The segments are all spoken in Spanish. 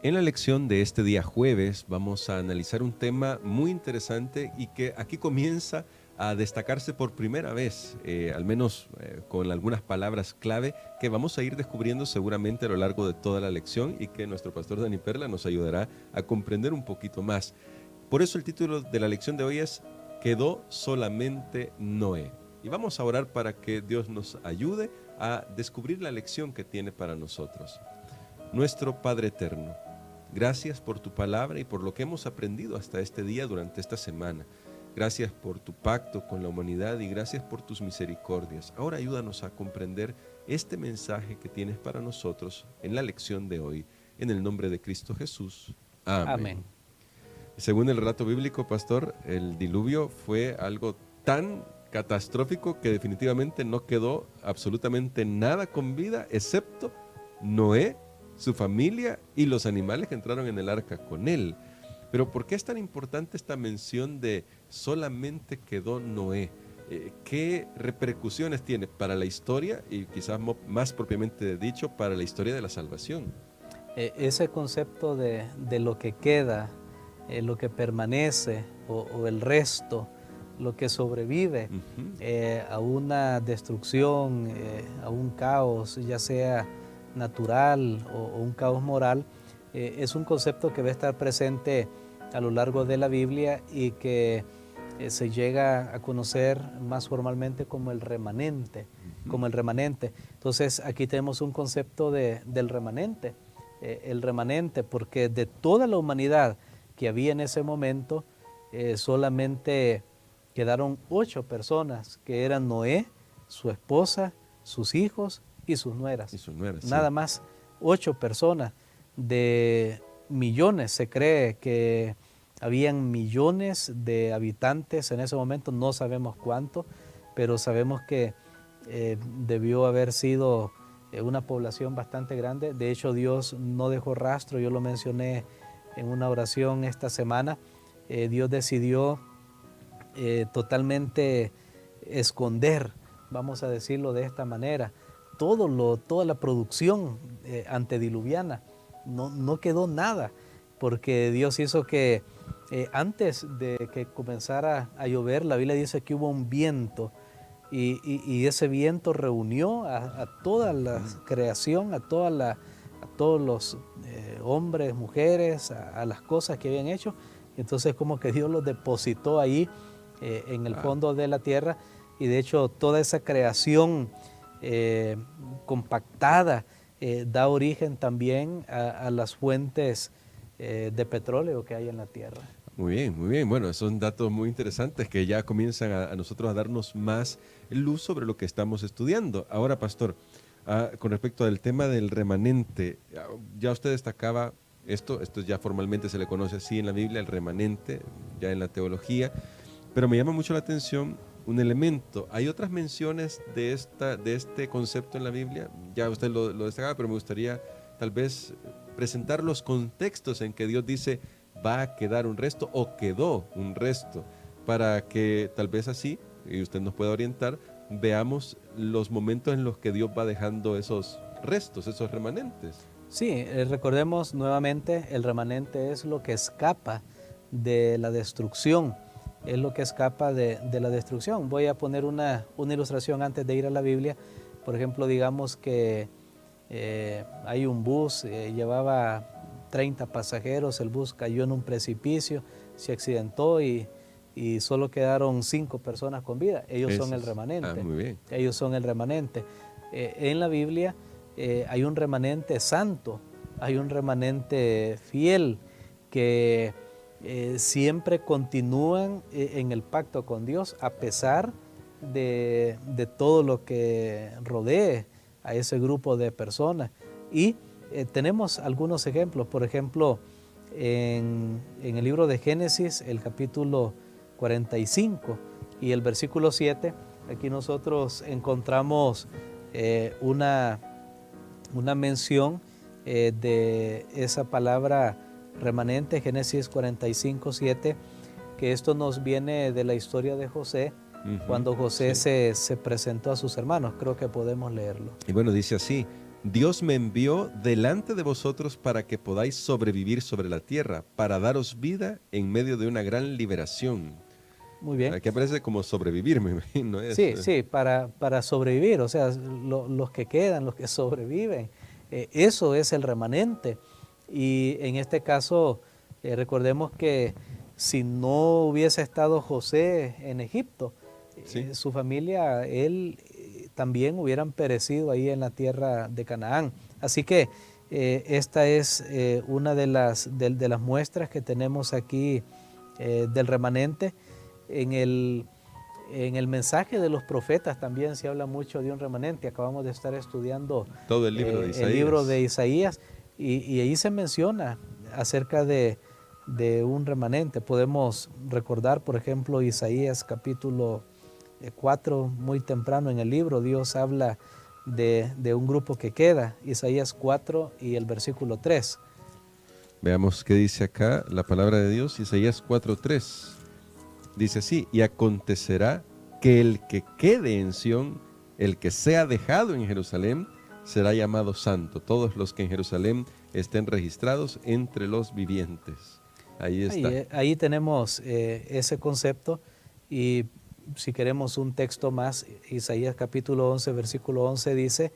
En la lección de este día jueves vamos a analizar un tema muy interesante y que aquí comienza a destacarse por primera vez, al menos con algunas palabras clave que vamos a ir descubriendo seguramente a lo largo de toda la lección y que nuestro pastor Dani Perla nos ayudará a comprender un poquito más. Por eso el título de la lección de hoy es "Quedó solamente Noé". Y vamos a orar para que Dios nos ayude a descubrir la lección que tiene para nosotros. Nuestro Padre Eterno, gracias por tu palabra y por lo que hemos aprendido hasta este día durante esta semana. Gracias por tu pacto con la humanidad y gracias por tus misericordias. Ahora ayúdanos a comprender este mensaje que tienes para nosotros en la lección de hoy. En el nombre de Cristo Jesús. Amén. Amén. Según el relato bíblico, pastor, el diluvio fue algo tan catastrófico que definitivamente no quedó absolutamente nada con vida, excepto Noé, su familia y los animales que entraron en el arca con él. Pero ¿por qué es tan importante esta mención de solamente quedó Noé? ¿Qué repercusiones tiene para la historia y quizás más propiamente dicho para la historia de la salvación? Ese concepto de lo que queda, lo que permanece o el resto, lo que sobrevive a una destrucción, a un caos, ya sea natural o un caos moral, es un concepto que va a estar presente a lo largo de la Biblia y que se llega a conocer más formalmente como el remanente, Entonces aquí tenemos un concepto del remanente, el remanente, porque de toda la humanidad que había en ese momento, solamente quedaron 8 personas, que eran Noé, su esposa, sus hijos y sus nueras. Nada más 8 personas de millones. Se cree que habían millones de habitantes en ese momento, no sabemos cuánto, pero sabemos que debió haber sido una población bastante grande. De hecho, Dios no dejó rastro, yo lo mencioné en una oración esta semana. Dios decidió totalmente esconder, vamos a decirlo de esta manera, toda la producción antediluviana. No quedó nada, porque Dios hizo que antes de que comenzara a llover, la Biblia dice que hubo un viento, y ese viento reunió a toda la creación, a todos los hombres, mujeres, a las cosas que habían hecho. Entonces como que Dios los depositó ahí en el fondo de la tierra, y de hecho toda esa creación compactada da origen también a las fuentes de petróleo que hay en la tierra. Muy bien, muy bien. Bueno, son datos muy interesantes que ya comienzan a nosotros a darnos más luz sobre lo que estamos estudiando. Ahora, pastor, con respecto al tema del remanente, ya usted destacaba esto ya formalmente se le conoce así en la Biblia, el remanente, ya en la teología, pero me llama mucho la atención un elemento. Hay otras menciones de este concepto en la Biblia, ya usted lo destacaba, pero me gustaría tal vez presentar los contextos en que Dios dice va a quedar un resto o quedó un resto, para que tal vez así, y usted nos pueda orientar, veamos los momentos en los que Dios va dejando esos restos, esos remanentes. Sí, recordemos nuevamente, el remanente es lo que escapa de la destrucción, es lo que escapa de la destrucción. Voy a poner una ilustración antes de ir a la Biblia. Por ejemplo, digamos que hay un bus, llevaba 30 pasajeros, el bus cayó en un precipicio, se accidentó y solo quedaron 5 personas con vida. Ellos son el remanente. Muy bien. Ellos son el remanente. En la Biblia hay un remanente santo, hay un remanente fiel que siempre continúan en el pacto con Dios a pesar de todo lo que rodee a ese grupo de personas. Y tenemos algunos ejemplos. Por ejemplo, en el libro de Génesis, el capítulo 45 y el versículo 7, aquí nosotros encontramos una mención de esa palabra remanente, Génesis 45, 7, que esto nos viene de la historia de José, cuando José se presentó a sus hermanos. Creo que podemos leerlo. Y bueno, dice así: Dios me envió delante de vosotros para que podáis sobrevivir sobre la tierra, para daros vida en medio de una gran liberación. Muy bien. Aquí aparece como sobrevivir, me imagino. Sí, sí, para sobrevivir, o sea, los que quedan, los que sobreviven, eso es el remanente. Y en este caso, recordemos que si no hubiese estado José en Egipto, Sí. su familia, él también hubieran perecido ahí en la tierra de Canaán. Así que esta es una de las muestras que tenemos aquí del remanente. En el mensaje de los profetas también se habla mucho de un remanente. Acabamos de estar estudiando Todo el libro de Isaías. El libro de Isaías y ahí se menciona acerca de un remanente. Podemos recordar, por ejemplo, Isaías capítulo 4, muy temprano en el libro, Dios habla de un grupo que queda, Isaías 4 y el versículo 3. Veamos qué dice acá la palabra de Dios, Isaías 4:3. Dice así: y acontecerá que el que quede en Sión, el que sea dejado en Jerusalén, será llamado santo. Todos los que en Jerusalén estén registrados entre los vivientes. Ahí está. Ahí tenemos ese concepto, y si queremos un texto más, Isaías capítulo 11, versículo 11 dice: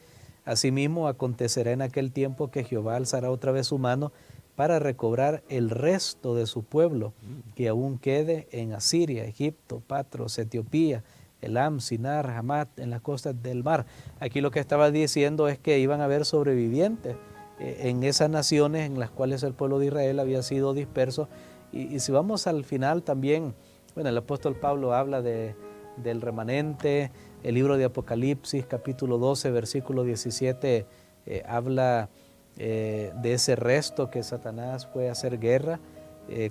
asimismo acontecerá en aquel tiempo que Jehová alzará otra vez su mano para recobrar el resto de su pueblo que aún quede en Asiria, Egipto, Patros, Etiopía, Elam, Sinar, Hamat, en las costas del mar. Aquí lo que estaba diciendo es que iban a haber sobrevivientes en esas naciones en las cuales el pueblo de Israel había sido disperso. Y si vamos al final también, bueno, el apóstol Pablo habla del remanente. El libro de Apocalipsis, capítulo 12, versículo 17, habla de ese resto que Satanás fue a hacer guerra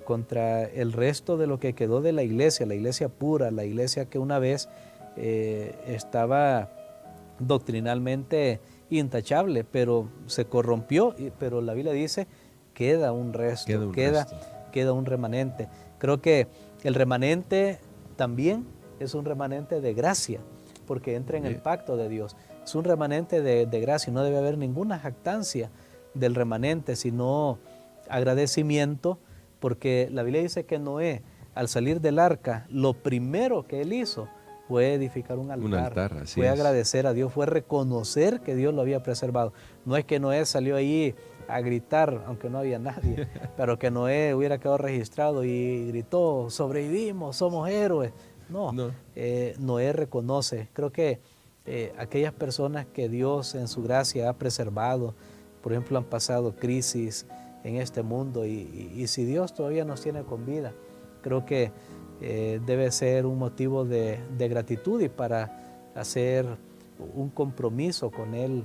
contra el resto de lo que quedó de la iglesia pura, la iglesia que una vez estaba doctrinalmente intachable, pero se corrompió, pero la Biblia dice, queda un resto, queda un remanente. Creo que el remanente también es un remanente de gracia, porque entra en el pacto de Dios. Es un remanente de gracia, y no debe haber ninguna jactancia del remanente, sino agradecimiento, porque la Biblia dice que Noé, al salir del arca, lo primero que él hizo fue edificar un altar, fue agradecer a Dios, fue reconocer que Dios lo había preservado. No es que Noé salió ahí a gritar, aunque no había nadie, pero que Noé hubiera quedado registrado y gritó, sobrevivimos, somos héroes. No. Noé reconoce. Creo que aquellas personas que Dios en su gracia ha preservado, por ejemplo, han pasado crisis en este mundo, y si Dios todavía nos tiene con vida, creo que debe ser un motivo de gratitud y para hacer un compromiso con Él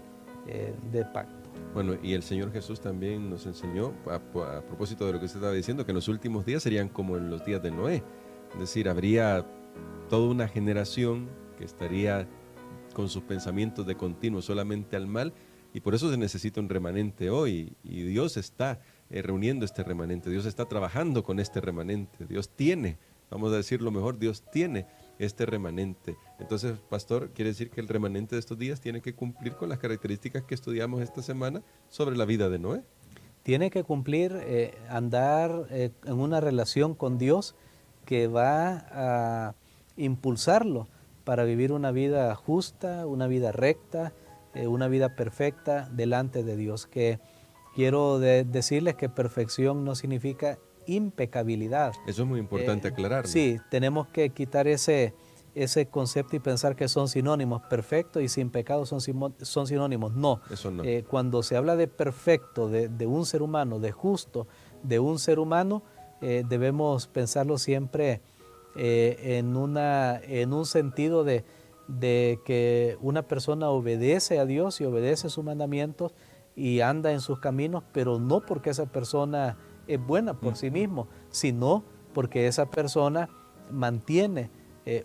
de pacto. Bueno, y el Señor Jesús también nos enseñó, a propósito de lo que usted estaba diciendo, que en los últimos días serían como en los días de Noé. Es decir, habría toda una generación que estaría con sus pensamientos de continuo solamente al mal, y por eso se necesita un remanente hoy, y Dios está reuniendo este remanente, Dios está trabajando con este remanente, Dios tiene, vamos a decirlo mejor, Dios tiene este remanente. Entonces, pastor, quiere decir que el remanente de estos días tiene que cumplir con las características que estudiamos esta semana sobre la vida de Noé. Tiene que cumplir, andar en una relación con Dios que va a impulsarlo para vivir una vida justa, una vida recta, una vida perfecta delante de Dios. Que quiero decirles que perfección no significa impecabilidad. Eso es muy importante aclararlo. Sí, tenemos que quitar ese concepto y pensar que son sinónimos. Perfecto y sin pecado son sinónimos. No. Eso no. Cuando se habla de perfecto, de un ser humano, de justo, de un ser humano, debemos pensarlo siempre en un sentido de que una persona obedece a Dios y obedece sus mandamientos y anda en sus caminos, pero no porque esa persona es buena por sí mismo, sino porque esa persona mantiene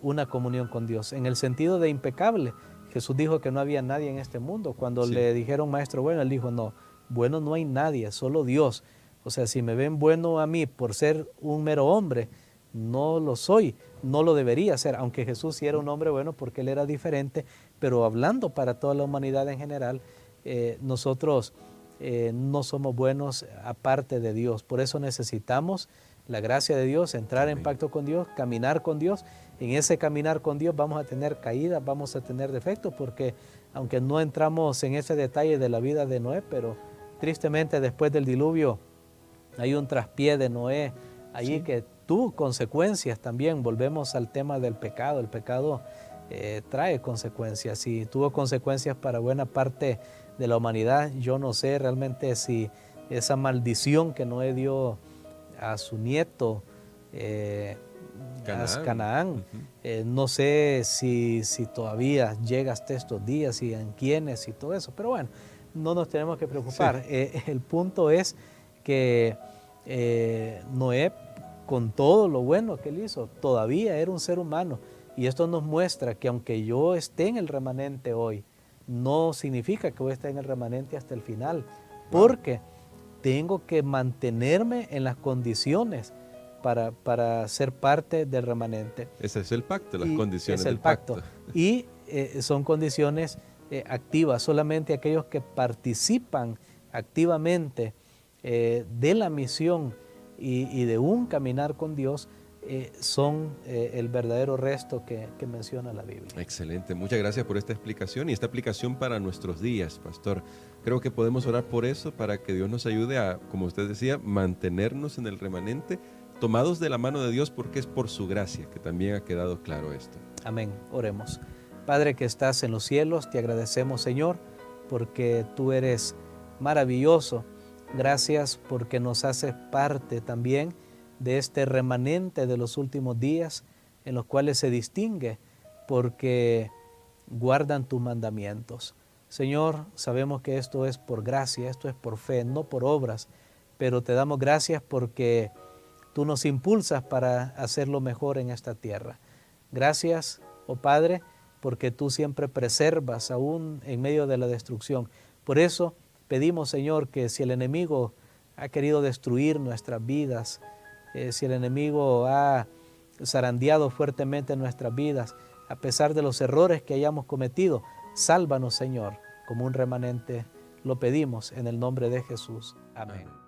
una comunión con Dios. En el sentido de impecable, Jesús dijo que no había nadie en este mundo. Cuando le dijeron, maestro bueno, él dijo, no, bueno no hay nadie, solo Dios. O sea, si me ven bueno a mí por ser un mero hombre, no lo soy, no lo debería ser, aunque Jesús sí era un hombre bueno porque él era diferente, pero hablando para toda la humanidad en general, nosotros no somos buenos aparte de Dios. Por eso necesitamos la gracia de Dios, entrar en pacto con Dios, caminar con Dios. En ese caminar con Dios vamos a tener caídas, vamos a tener defectos, porque aunque no entramos en ese detalle de la vida de Noé, pero tristemente después del diluvio hay un traspié de Noé allí que tuvo consecuencias también. Volvemos al tema del pecado. El pecado trae consecuencias y tuvo consecuencias para buena parte de la humanidad. Yo no sé realmente si esa maldición que Noé dio a su nieto Canaán, no sé si todavía llega hasta estos días y en quiénes y todo eso, pero bueno, no nos tenemos que preocupar. El punto es que Noé, con todo lo bueno que él hizo, todavía era un ser humano, y esto nos muestra que aunque yo esté en el remanente hoy, no significa que voy a estar en el remanente hasta el final, porque tengo que mantenerme en las condiciones para ser parte del remanente. Ese es el pacto, las condiciones del pacto. Y son condiciones activas. Solamente aquellos que participan activamente de la misión y de un caminar con Dios son el verdadero resto que menciona la Biblia. Excelente, muchas gracias por esta explicación y esta aplicación para nuestros días, pastor. Creo que podemos orar por eso, para que Dios nos ayude a, como usted decía, mantenernos en el remanente, tomados de la mano de Dios, porque es por su gracia, que también ha quedado claro esto. Amén, oremos. Padre que estás en los cielos, te agradecemos, Señor, porque tú eres maravilloso. Gracias porque nos haces parte también de este remanente de los últimos días, en los cuales se distingue porque guardan tus mandamientos. Señor, sabemos que esto es por gracia, esto es por fe, no por obras, pero te damos gracias porque tú nos impulsas para hacerlo mejor en esta tierra. Gracias, oh Padre, porque tú siempre preservas aún en medio de la destrucción. Por eso pedimos, Señor, que si el enemigo ha querido destruir nuestras vidas, si el enemigo ha zarandeado fuertemente nuestras vidas, a pesar de los errores que hayamos cometido, sálvanos, Señor, como un remanente. Lo pedimos en el nombre de Jesús. Amén.